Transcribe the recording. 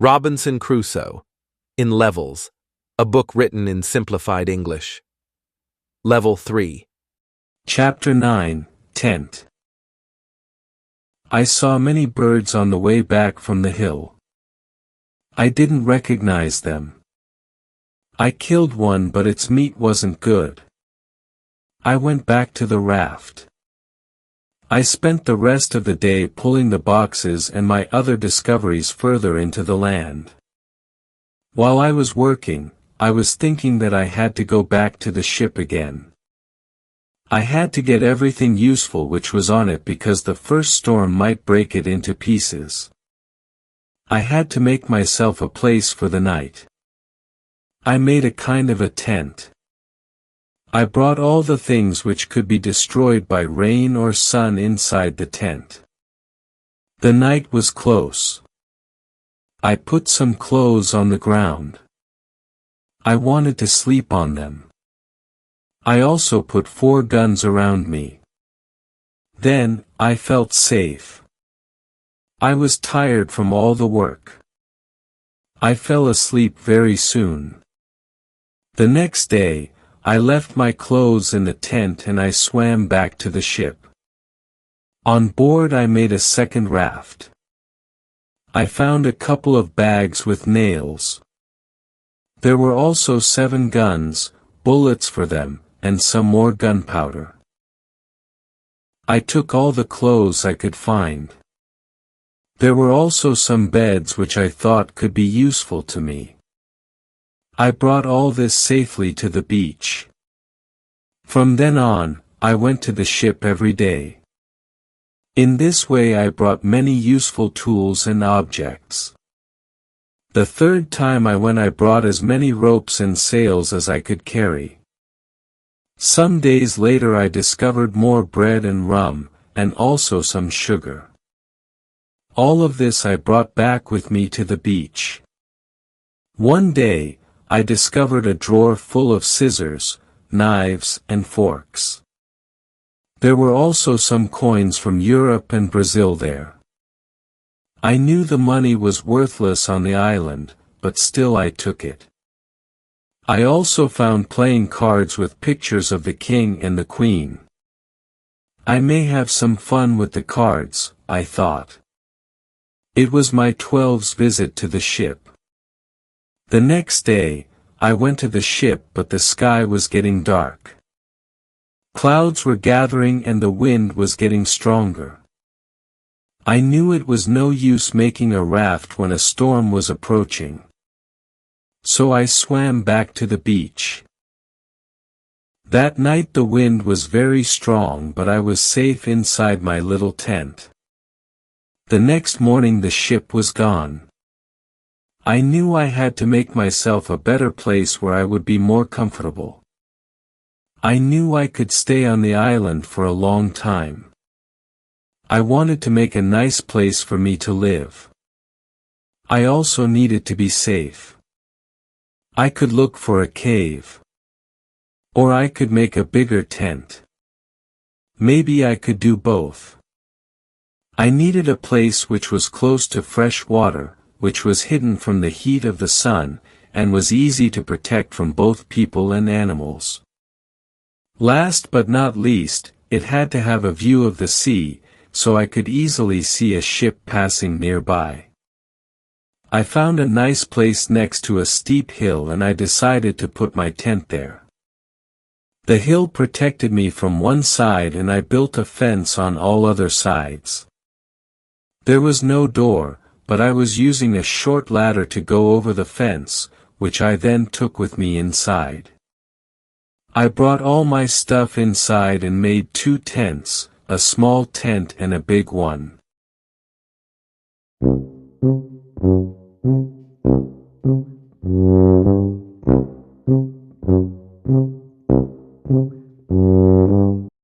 Robinson Crusoe, in Levels, a book written in simplified English. Level 3. Chapter 9, Tent. I saw many birds on the way back from the hill. I didn't recognize them. I killed one, but its meat wasn't good. I went back to the raft. I spent the rest of the day pulling the boxes and my other discoveries further into the land. While I was working, I was thinking that I had to go back to the ship again. I had to get everything useful which was on it because the first storm might break it into pieces. I had to make myself a place for the night. I made a kind of a tent. I brought all the things which could be destroyed by rain or sun inside the tent. The night was close. I put some clothes on the ground. I wanted to sleep on them. I also put 4 guns around me. Then, I felt safe. I was tired from all the work. I fell asleep very soon. The next day, I left my clothes in the tent and I swam back to the ship. On board I made a second raft. I found a couple of bags with nails. There were also 7 guns, bullets for them, and some more gunpowder. I took all the clothes I could find. There were also some beds which I thought could be useful to me. I brought all this safely to the beach. From then on, I went to the ship every day. In this way I brought many useful tools and objects. The third time I went I brought as many ropes and sails as I could carry. Some days later I discovered more bread and rum, and also some sugar. All of this I brought back with me to the beach. One day, I discovered a drawer full of scissors, knives, and forks. There were also some coins from Europe and Brazil there. I knew the money was worthless on the island, but still I took it. I also found playing cards with pictures of the king and the queen. I may have some fun with the cards, I thought. It was my 12th visit to the ship. The next day, I went to the ship but the sky was getting dark. Clouds were gathering and the wind was getting stronger. I knew it was no use making a raft when a storm was approaching. So I swam back to the beach. That night the wind was very strong but I was safe inside my little tent. The next morning the ship was gone. I knew I had to make myself a better place where I would be more comfortable. I knew I could stay on the island for a long time. I wanted to make a nice place for me to live. I also needed to be safe. I could look for a cave. Or I could make a bigger tent. Maybe I could do both. I needed a place which was close to fresh water, which was hidden from the heat of the sun, and was easy to protect from both people and animals. Last but not least, it had to have a view of the sea, so I could easily see a ship passing nearby. I found a nice place next to a steep hill and I decided to put my tent there. The hill protected me from one side and I built a fence on all other sides. There was no door, but I was using a short ladder to go over the fence, which I then took with me inside. I brought all my stuff inside and made 2 tents, a small tent and a big one.